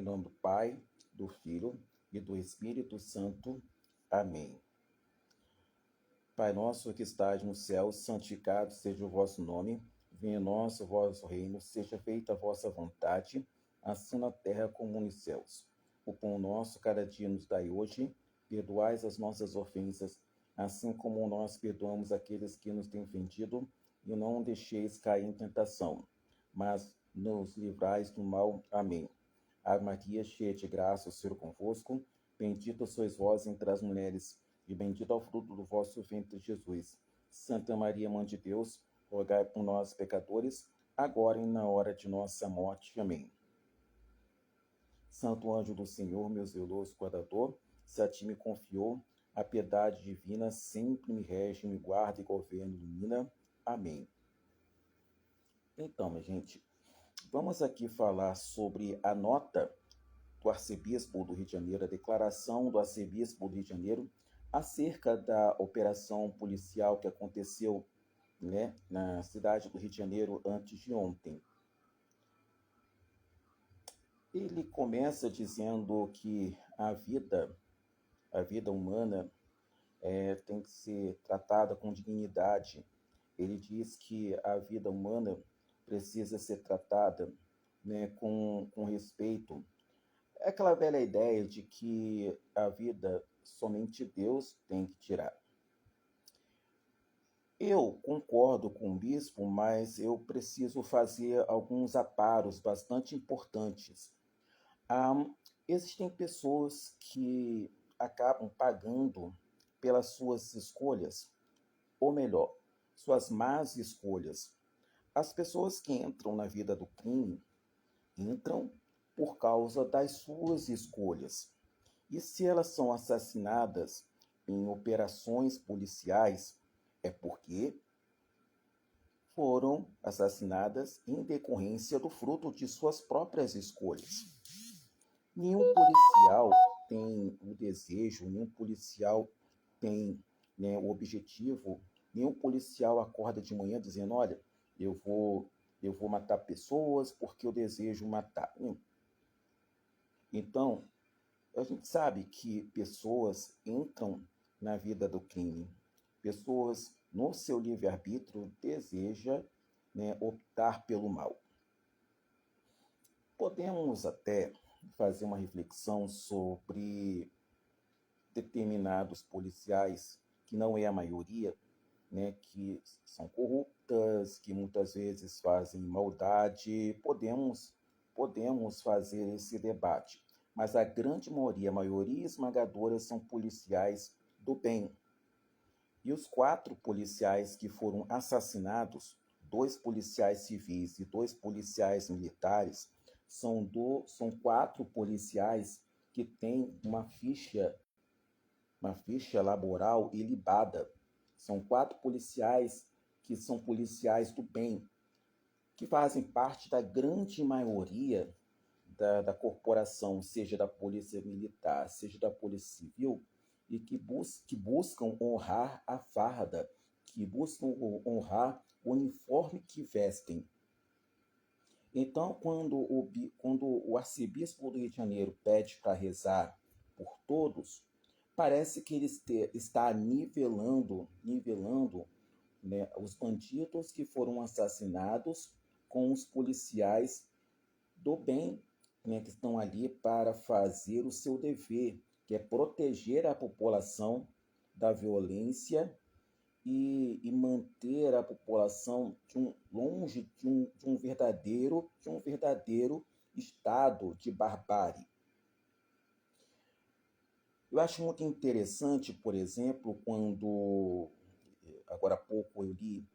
Em nome do Pai, do Filho e do Espírito Santo. Amém. Pai nosso que estás no céu, santificado seja o vosso nome. Venha a nós o vosso reino, seja feita a vossa vontade, assim na terra como nos céus. O pão nosso cada dia nos dai hoje, perdoai as nossas ofensas, assim como nós perdoamos aqueles que nos têm ofendido, e não deixeis cair em tentação, mas nos livrais do mal. Amém. Ave Maria, cheia de graça, o Senhor convosco, bendita sois vós entre as mulheres, e bendito é o fruto do vosso ventre, Jesus. Santa Maria, Mãe de Deus, rogai por nós, pecadores, agora e na hora de nossa morte. Amém. Santo anjo do Senhor, meu zeloso guardador, se a ti me confiou, a piedade divina sempre me rege, me guarda e governa e ilumina. Amém. Então, minha gente, vamos aqui falar sobre a nota do arcebispo do Rio de Janeiro, a declaração do arcebispo do Rio de Janeiro acerca da operação policial que aconteceu, na cidade do Rio de Janeiro antes de ontem. Ele começa dizendo que a vida humana tem que ser tratada com dignidade. Ele diz que a vida humana precisa ser tratada, com respeito. É aquela velha ideia de que a vida somente Deus tem que tirar. Eu concordo com o bispo, mas eu preciso fazer alguns aparos bastante importantes. Existem pessoas que acabam pagando pelas suas escolhas, ou melhor, suas más escolhas. As pessoas que entram na vida do crime entram por causa das suas escolhas. E se elas são assassinadas em operações policiais, é porque foram assassinadas em decorrência do fruto de suas próprias escolhas. Nenhum policial tem o desejo, nenhum policial tem, o objetivo, nenhum policial acorda de manhã dizendo, olha, eu vou matar pessoas porque eu desejo matar. Então, a gente sabe que pessoas entram na vida do crime. Pessoas, no seu livre-arbítrio, desejam, optar pelo mal. Podemos até fazer uma reflexão sobre determinados policiais, que não é a maioria, que são corruptas, que muitas vezes fazem maldade. Podemos fazer esse debate. Mas a grande maioria, a maioria esmagadora, são policiais do bem. E os 4 policiais que foram assassinados, 2 policiais civis e 2 policiais militares, são 4 policiais que têm uma ficha laboral ilibada. São 4 policiais que são policiais do bem, que fazem parte da grande maioria da corporação, seja da polícia militar, seja da polícia civil, e que buscam honrar a farda, que buscam honrar o uniforme que vestem. Então, quando o arcebispo do Rio de Janeiro pede para rezar por todos, parece que ele está nivelando, os bandidos que foram assassinados com os policiais do bem, que estão ali para fazer o seu dever, que é proteger a população da violência e manter a população longe de um verdadeiro estado de barbárie. Eu acho muito interessante, por exemplo, quando, agora há pouco, eu li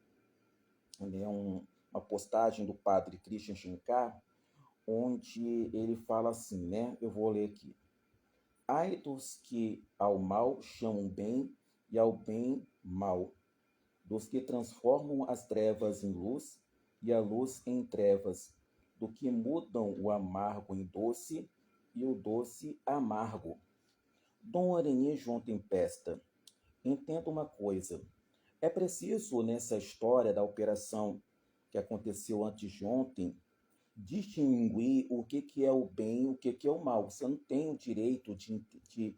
uma postagem do padre Christian Schinkar, onde ele fala assim, eu vou ler aqui. Ai dos que ao mal chamam bem e ao bem mal, dos que transformam as trevas em luz e a luz em trevas, do que mudam o amargo em doce e o doce amargo. Dom Areni João Tempesta, entenda uma coisa, é preciso nessa história da operação que aconteceu antes de ontem, distinguir o que é o bem e o que é o mal. Você não tem o direito de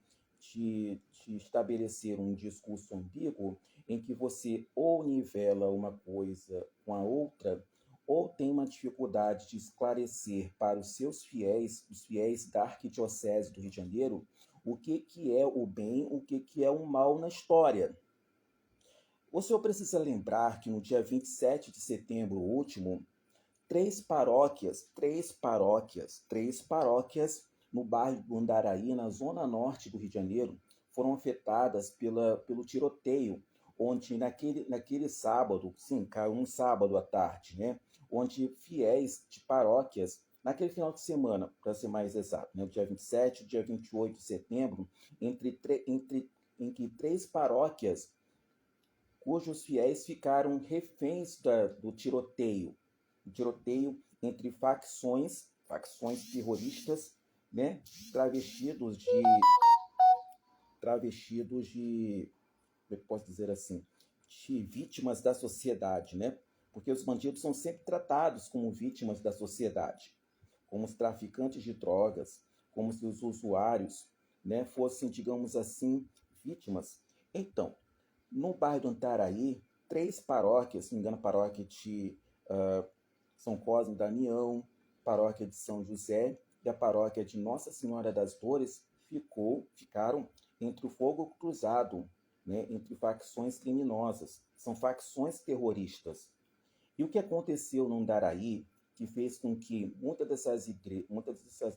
estabelecer um discurso ambíguo em que você ou nivela uma coisa com a outra, ou tem uma dificuldade de esclarecer para os seus fiéis, os fiéis da Arquidiocese do Rio de Janeiro, o que é o bem, o que é o mal na história. O senhor precisa lembrar que no dia 27 de setembro último, três paróquias no bairro do Andaraí, na zona norte do Rio de Janeiro, foram afetadas pelo tiroteio, onde naquele sábado, sim, caiu um sábado à tarde, né? Onde fiéis de paróquias, naquele final de semana, para ser mais exato, né? O dia 27 e dia 28 de setembro, entre três paróquias cujos fiéis ficaram reféns do tiroteio. Um tiroteio entre facções terroristas, né, travestidos de, como é que posso dizer assim, de vítimas da sociedade, né? Porque os bandidos são sempre tratados como vítimas da sociedade, como os traficantes de drogas, como se os usuários, né, fossem, digamos assim, vítimas. Então, no bairro do Antaraí, três paróquias, se não me engano, a paróquia de São Cosme e Damião, paróquia de São José e a paróquia de Nossa Senhora das Dores ficaram entre o fogo cruzado, né, entre facções criminosas. São facções terroristas. E o que aconteceu no Andaraí, que fez com que muitas dessas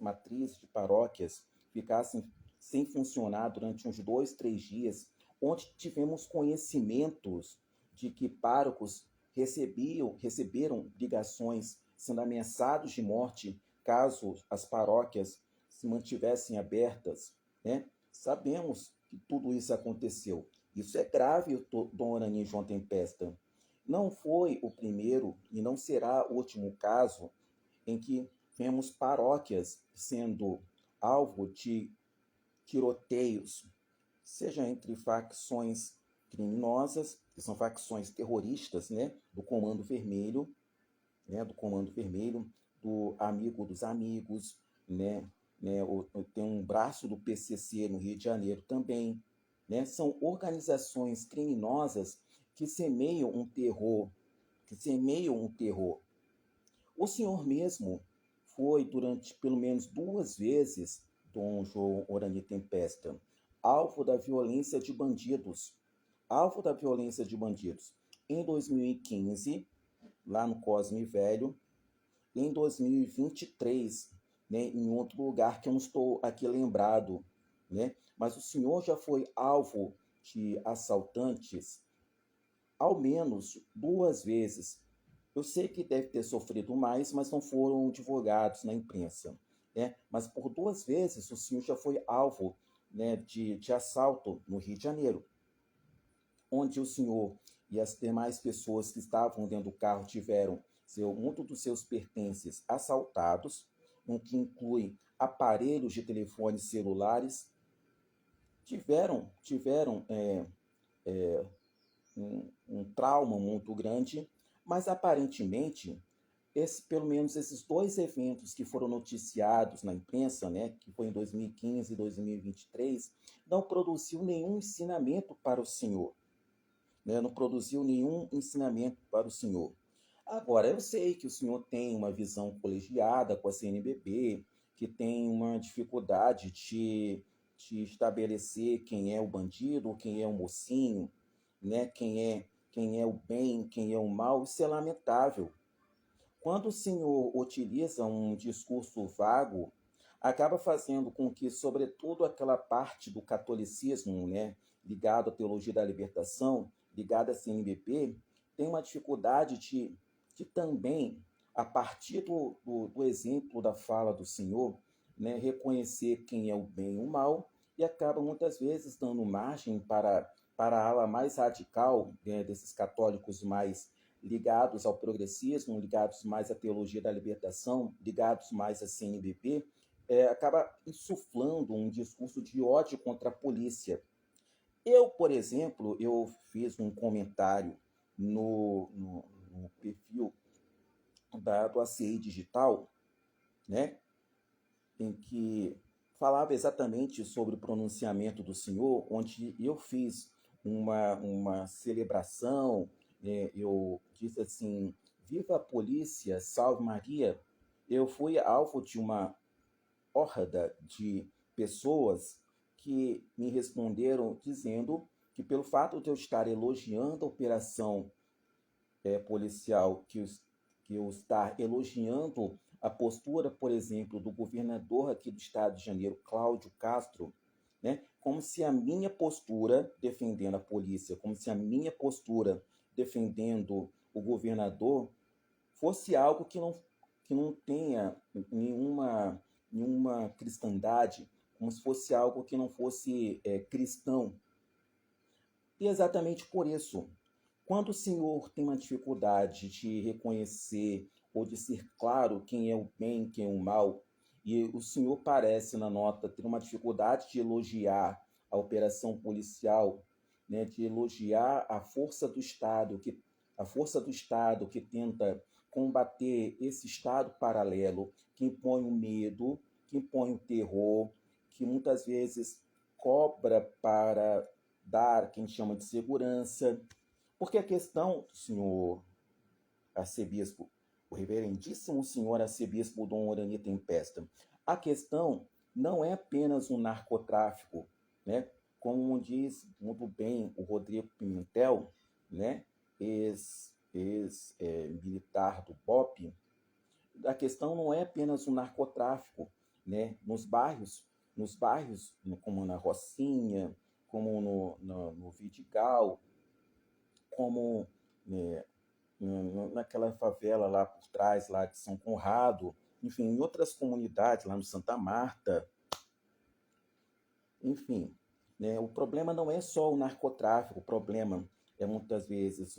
matrizes de paróquias ficassem sem funcionar durante uns 2, 3 dias, onde tivemos conhecimentos de que párocos receberam ligações sendo ameaçados de morte caso as paróquias se mantivessem abertas, né? Sabemos que tudo isso aconteceu. Isso é grave, Dom Orani João Tempesta. Não foi o primeiro e não será o último caso em que vemos paróquias sendo alvo de tiroteios, seja entre facções criminosas, que são facções terroristas, né, do Comando Vermelho, do Amigo dos Amigos, né, tem um braço do PCC no Rio de Janeiro também, né, são organizações criminosas que semeiam um terror. O senhor mesmo foi, durante pelo menos 2 vezes, Dom João Orani Tempesta, alvo da violência de bandidos. Alvo da violência de bandidos. Em 2015, lá no Cosme Velho, e em 2023, né, em outro lugar que eu não estou aqui lembrado, né? Mas o senhor já foi alvo de assaltantes ao menos 2 vezes. Eu sei que deve ter sofrido mais, mas não foram divulgados na imprensa, né? Mas por 2 vezes o senhor já foi alvo, né, de assalto no Rio de Janeiro, onde o senhor e as demais pessoas que estavam dentro do carro tiveram muito dos seus pertences assaltados, o que inclui aparelhos de telefones celulares, tiveram um trauma muito grande, mas aparentemente pelo menos esses 2 eventos que foram noticiados na imprensa, né, que foi em 2015 e 2023, não produziu nenhum ensinamento para o senhor, né, não produziu nenhum ensinamento para o senhor. Agora, eu sei que o senhor tem uma visão colegiada com a CNBB, que tem uma dificuldade de estabelecer quem é o bandido, quem é o mocinho, né, quem é o bem, quem é o mal. Isso é lamentável. Quando o senhor utiliza um discurso vago, acaba fazendo com que, sobretudo, aquela parte do catolicismo, né, ligado à teologia da libertação, ligada à CNBB, tem uma dificuldade de também, a partir do exemplo da fala do senhor, né, reconhecer quem é o bem e o mal, e acaba muitas vezes dando margem para a ala mais radical, né, desses católicos mais ligados ao progressismo, ligados mais à teologia da libertação, ligados mais à CNBB, acaba insuflando um discurso de ódio contra a polícia. Eu, por exemplo, eu fiz um comentário no perfil do ACI Digital, né, em que falava exatamente sobre o pronunciamento do Senhor, onde eu fiz uma celebração, eu disse assim, viva a polícia, salve Maria. Eu fui alvo de uma horda de pessoas que me responderam dizendo que pelo fato de eu estar elogiando a operação policial, que eu estar elogiando a postura, por exemplo, do governador aqui do estado de Janeiro, Cláudio Castro, né, como se a minha postura defendendo a polícia, como se a minha postura defendendo o governador fosse algo que não tenha nenhuma cristandade, como se fosse algo que não fosse cristão. E exatamente por isso, quando o Senhor tem uma dificuldade de reconhecer ou de ser claro quem é o bem, quem é o mal, e o Senhor parece na nota ter uma dificuldade de elogiar a operação policial, né, de elogiar a força do Estado que tenta combater esse Estado paralelo, que impõe o medo, que impõe o terror, que muitas vezes cobra para dar, que a gente chama de segurança, porque a questão, senhor arcebispo, o reverendíssimo senhor arcebispo Dom Orani Tempesta, a questão não é apenas o narcotráfico, né? Como diz muito bem o Rodrigo Pimentel, né? Ex-militar do BOP, a questão não é apenas o narcotráfico, né? Nos bairros como na Rocinha, como no Vidigal, como né, naquela favela lá por trás, lá de São Conrado, enfim, em outras comunidades, lá no Santa Marta, enfim. Né, o problema não é só o narcotráfico, o problema é muitas vezes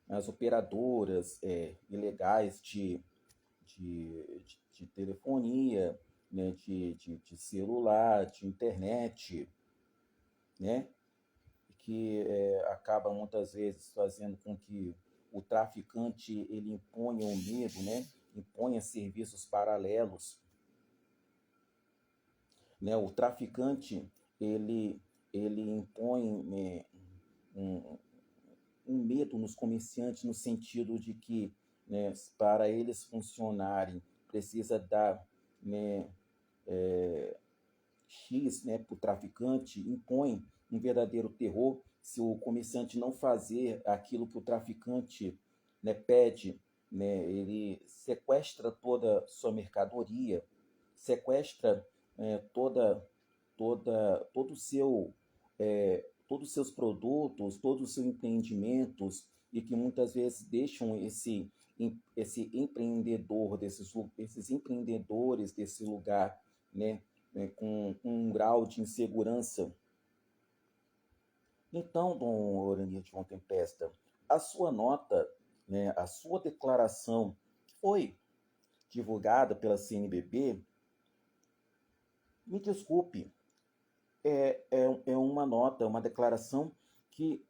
as operadoras ilegais de telefonia, né, de celular, de internet, né, que acaba muitas vezes fazendo com que o traficante ele imponha o medo, né, imponha serviços paralelos, né, o traficante ele impõe um, um medo nos comerciantes no sentido de que, né, para eles funcionarem precisa dar, né, X, né, para o traficante, impõe um verdadeiro terror se o comerciante não fazer aquilo que o traficante, né, pede, né, ele sequestra toda sua mercadoria, sequestra todo o seu, todos os seus produtos, todos os seus empreendimentos e que muitas vezes deixam esse empreendedor esses empreendedores desse lugar, né, com um grau de insegurança. Então, Dom Orani de João Tempesta, a sua nota, né, a sua declaração que foi divulgada pela CNBB, me desculpe, é uma nota, uma declaração que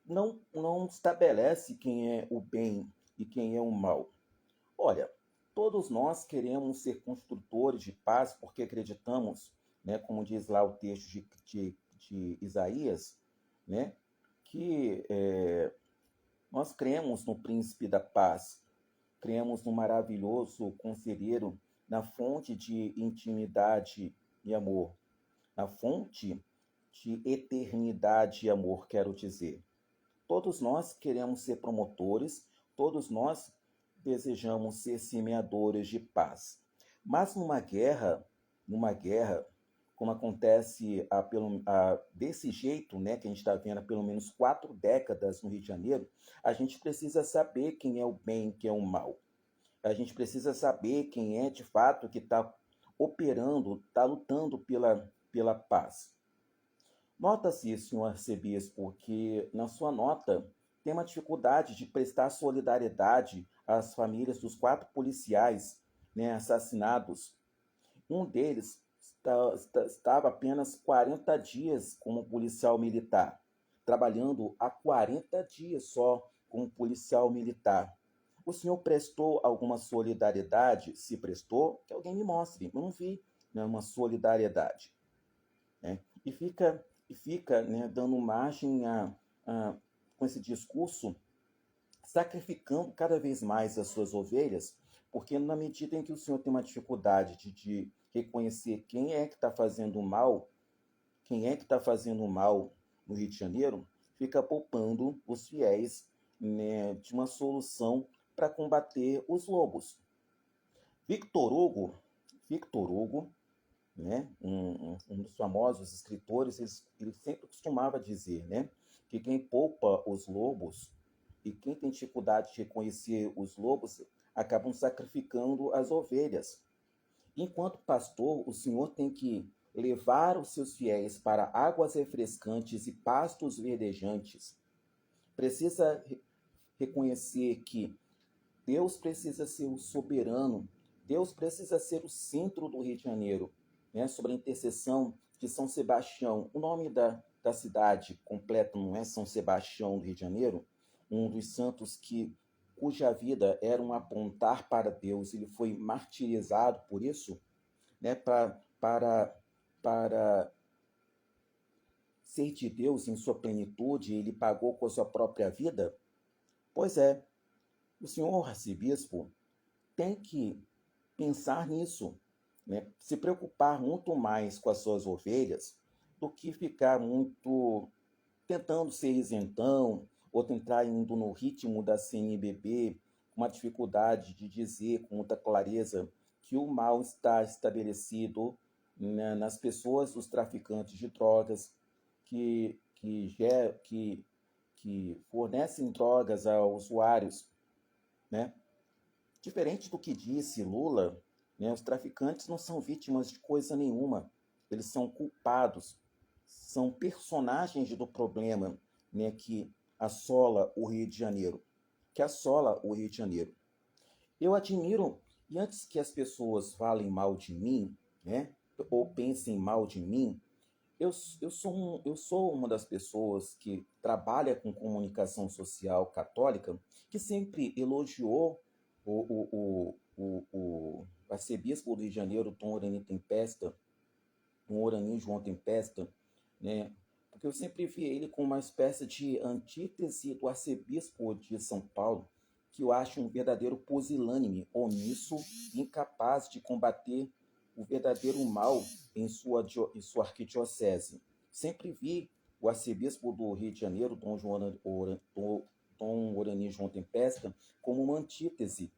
não estabelece quem é o bem e quem é o mal. Olha, todos nós queremos ser construtores de paz porque acreditamos, né, como diz lá o texto de Isaías, né, que nós cremos no príncipe da paz, cremos no maravilhoso conselheiro, na fonte de intimidade e amor, na fonte de eternidade e amor, quero dizer. Todos nós queremos ser promotores, todos nós desejamos ser semeadores de paz. Mas numa guerra, como acontece desse jeito, né, que a gente está vendo há pelo menos 4 décadas no Rio de Janeiro, a gente precisa saber quem é o bem e quem é o mal. A gente precisa saber quem é de fato que está operando, está lutando pela paz. Nota-se, senhor arcebispo, que na sua nota tem uma dificuldade de prestar solidariedade às famílias dos 4 policiais, né, assassinados. Um deles estava apenas 40 dias como policial militar, trabalhando há 40 dias só como policial militar. O senhor prestou alguma solidariedade? Se prestou, que alguém me mostre. Eu não vi, né, uma solidariedade. Né? E fica, né, dando margem com esse discurso, sacrificando cada vez mais as suas ovelhas, porque na medida em que o senhor tem uma dificuldade de reconhecer quem é que está fazendo mal, quem é que está fazendo mal no Rio de Janeiro, fica poupando os fiéis, né, de uma solução para combater os lobos. Victor Hugo, né, um dos famosos escritores, ele sempre costumava dizer, né, que quem poupa os lobos e quem tem dificuldade de reconhecer os lobos acabam sacrificando as ovelhas. Enquanto pastor, o senhor tem que levar os seus fiéis para águas refrescantes e pastos verdejantes. Precisa reconhecer que Deus precisa ser o soberano, Deus precisa ser o centro do Rio de Janeiro, né? Sobre a intercessão de São Sebastião. O nome da cidade completa não é São Sebastião do Rio de Janeiro, um dos santos cuja vida era um apontar para Deus. Ele foi martirizado por isso, né? Para ser de Deus em sua plenitude, ele pagou com a sua própria vida. Pois é, o senhor arcebispo tem que pensar nisso, né? Se preocupar muito mais com as suas ovelhas do que ficar muito tentando ser isentão ou tentar indo no ritmo da CNBB, com uma dificuldade de dizer com muita clareza que o mal está estabelecido, né, nas pessoas dos traficantes de drogas que fornecem drogas a usuários, né? Diferente do que disse Lula, né, os traficantes não são vítimas de coisa nenhuma. Eles são culpados, são personagens do problema, né, que assola o Rio de Janeiro. Que assola o Rio de Janeiro. Eu admiro, e antes que as pessoas falem mal de mim, né, ou pensem mal de mim, eu sou uma das pessoas que trabalha com comunicação social católica, que sempre elogiou o arcebispo do Rio de Janeiro, Dom Orani João Tempesta, né? Porque eu sempre vi ele como uma espécie de antítese do arcebispo de São Paulo, que eu acho um verdadeiro pusilânime, omisso, incapaz de combater o verdadeiro mal em sua arquidiocese. Sempre vi o arcebispo do Rio de Janeiro, Dom Orani João Tempesta, como uma antítese.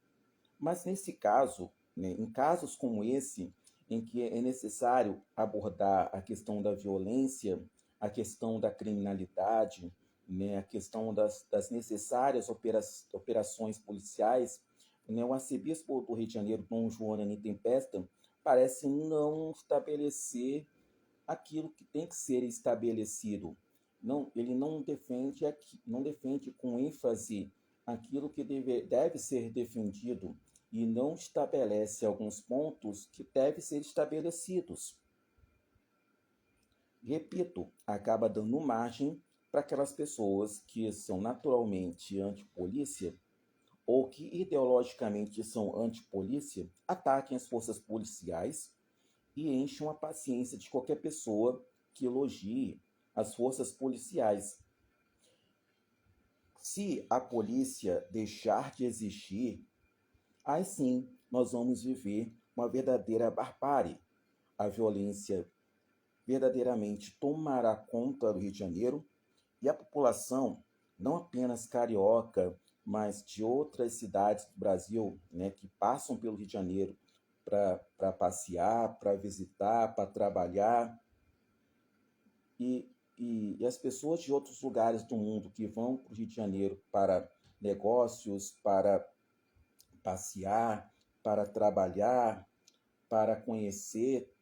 Mas nesse caso, né, em casos como esse, em que é necessário abordar a questão da violência, a questão da criminalidade, né, a questão das necessárias operações policiais, né, o arcebispo do Rio de Janeiro, Dom João Orani Tempesta, parece não estabelecer aquilo que tem que ser estabelecido. Não, ele não defende com ênfase aquilo que deve ser defendido e não estabelece alguns pontos que devem ser estabelecidos. Repito, acaba dando margem para aquelas pessoas que são naturalmente antipolícia ou que ideologicamente são antipolícia, ataquem as forças policiais e encham a paciência de qualquer pessoa que elogie as forças policiais. Se a polícia deixar de existir, aí sim nós vamos viver uma verdadeira barbárie. A violência verdadeiramente tomará conta do Rio de Janeiro e a população, não apenas carioca, mas de outras cidades do Brasil, né, que passam pelo Rio de Janeiro para passear, para visitar, para trabalhar, e as pessoas de outros lugares do mundo que vão para o Rio de Janeiro para negócios, para passear, para trabalhar, para conhecer,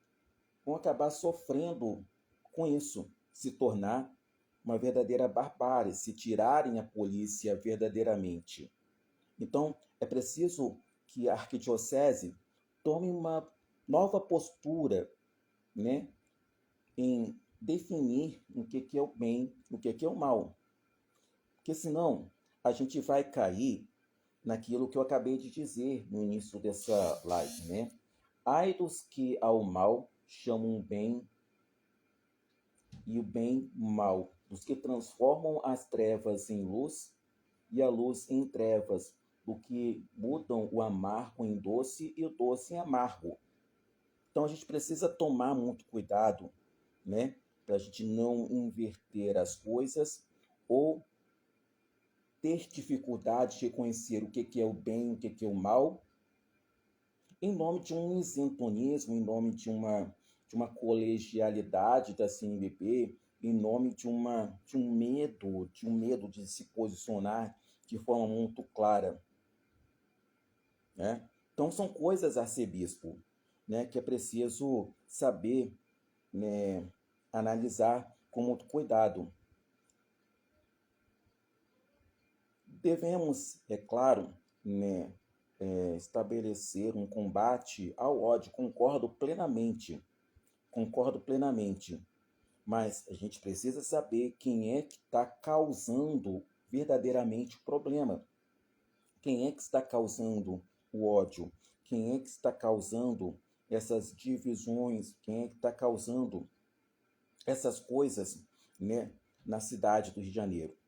vão acabar sofrendo com isso, se tornar uma verdadeira barbárie, se tirarem a polícia verdadeiramente. Então, é preciso que a arquidiocese tome uma nova postura, né, em definir o que é o bem, o que é o mal. Porque senão a gente vai cair naquilo que eu acabei de dizer no início dessa live, né? Ai dos que ao mal chamam bem e o bem mal, dos que transformam as trevas em luz e a luz em trevas, do que mudam o amargo em doce e o doce em amargo. Então a gente precisa tomar muito cuidado, né, para a gente não inverter as coisas ou ter dificuldade de reconhecer o que é o bem e o que é o mal, em nome de um isentonismo, em nome de uma colegialidade da CNBB, em nome de um medo de se posicionar de forma muito clara, né? Então são coisas, arcebispo, né, que é preciso saber, né, analisar com muito cuidado. Devemos, é claro, né, estabelecer um combate ao ódio. Concordo plenamente, mas a gente precisa saber quem é que está causando verdadeiramente o problema. Quem é que está causando o ódio? Quem é que está causando essas divisões? Quem é que está causando essas coisas, né, na cidade do Rio de Janeiro,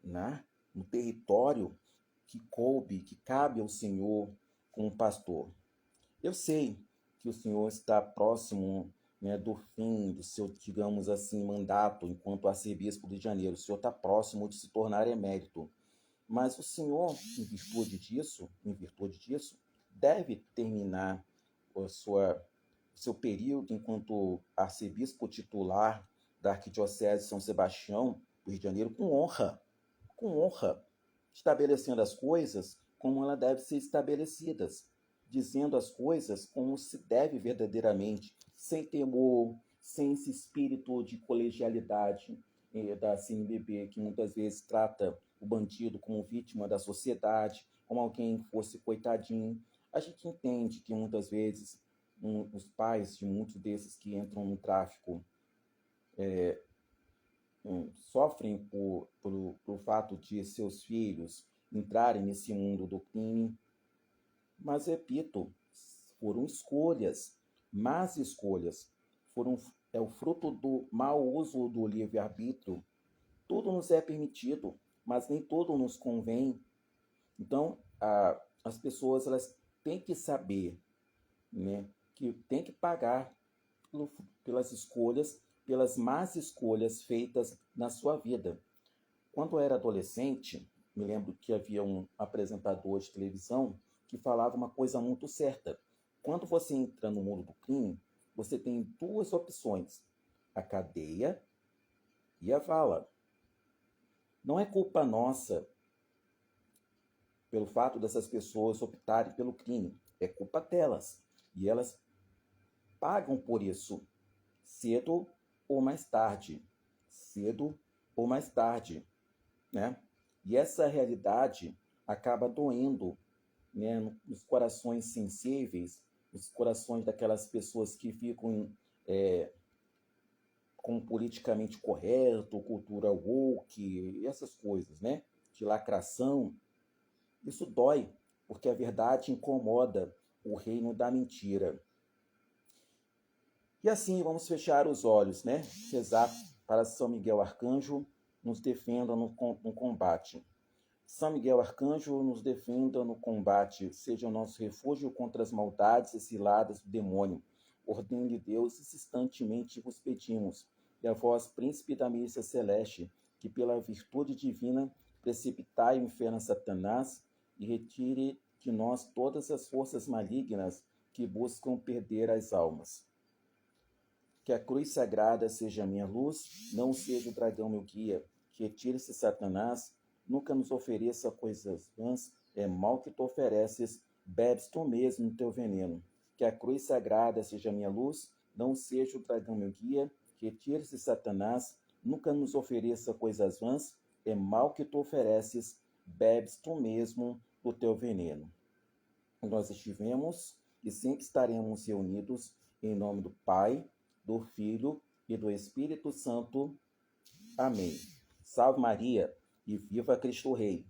né? No território que cabe ao Senhor como pastor. Eu sei que o Senhor está próximo, né, do fim do seu, digamos assim, mandato enquanto arcebispo do Rio de Janeiro. O Senhor está próximo de se tornar emérito. Mas o Senhor, em virtude disso, deve terminar o seu período enquanto arcebispo titular da Arquidiocese de São Sebastião, do Rio de Janeiro, com honra, estabelecendo as coisas como elas devem ser estabelecidas, dizendo as coisas como se deve verdadeiramente, sem temor, sem esse espírito de colegialidade da CNBB, que muitas vezes trata o bandido como vítima da sociedade, como alguém que fosse coitadinho. A gente entende que muitas vezes os pais de muitos desses que entram no tráfico sofrem por fato de seus filhos entrarem nesse mundo do crime, mas repito, foram escolhas, más escolhas, é o fruto do mau uso do livre-arbítrio. Tudo nos é permitido, mas nem tudo nos convém. Então, as pessoas elas têm que saber, né, que tem que pagar pelas escolhas, pelas más escolhas feitas na sua vida. Quando eu era adolescente, me lembro que havia um apresentador de televisão que falava uma coisa muito certa. Quando você entra no mundo do crime, você tem duas opções: a cadeia e a vala. Não é culpa nossa pelo fato dessas pessoas optarem pelo crime, é culpa delas. E elas pagam por isso, cedo ou mais tarde. Cedo ou mais tarde, né? E essa realidade acaba doendo, né, nos corações sensíveis, nos corações daquelas pessoas que ficam com politicamente correto, cultura woke, essas coisas, né? De lacração. Isso dói, porque a verdade incomoda o reino da mentira. E assim vamos fechar os olhos, né? Rezar para São Miguel Arcanjo nos defenda no combate. São Miguel Arcanjo nos defenda no combate, seja o nosso refúgio contra as maldades e ciladas do demônio. Ordem-lhe Deus, insistentemente vos pedimos, e a vós, príncipe da milícia celeste, que pela virtude divina precipitai o inferno a Satanás e retire de nós todas as forças malignas que buscam perder as almas. Que a cruz sagrada seja a minha luz, não seja o dragão meu guia, que retire-se Satanás, nunca nos ofereça coisas vãs, é mal que tu ofereces, bebes tu mesmo no teu veneno. Que a cruz sagrada seja a minha luz, não seja o dragão meu guia, que retire-se Satanás, nunca nos ofereça coisas vãs, é mal que tu ofereces, bebes tu mesmo do teu veneno. Nós estivemos e sempre estaremos reunidos em nome do Pai, do Filho e do Espírito Santo. Amém. Salve Maria e viva Cristo Rei.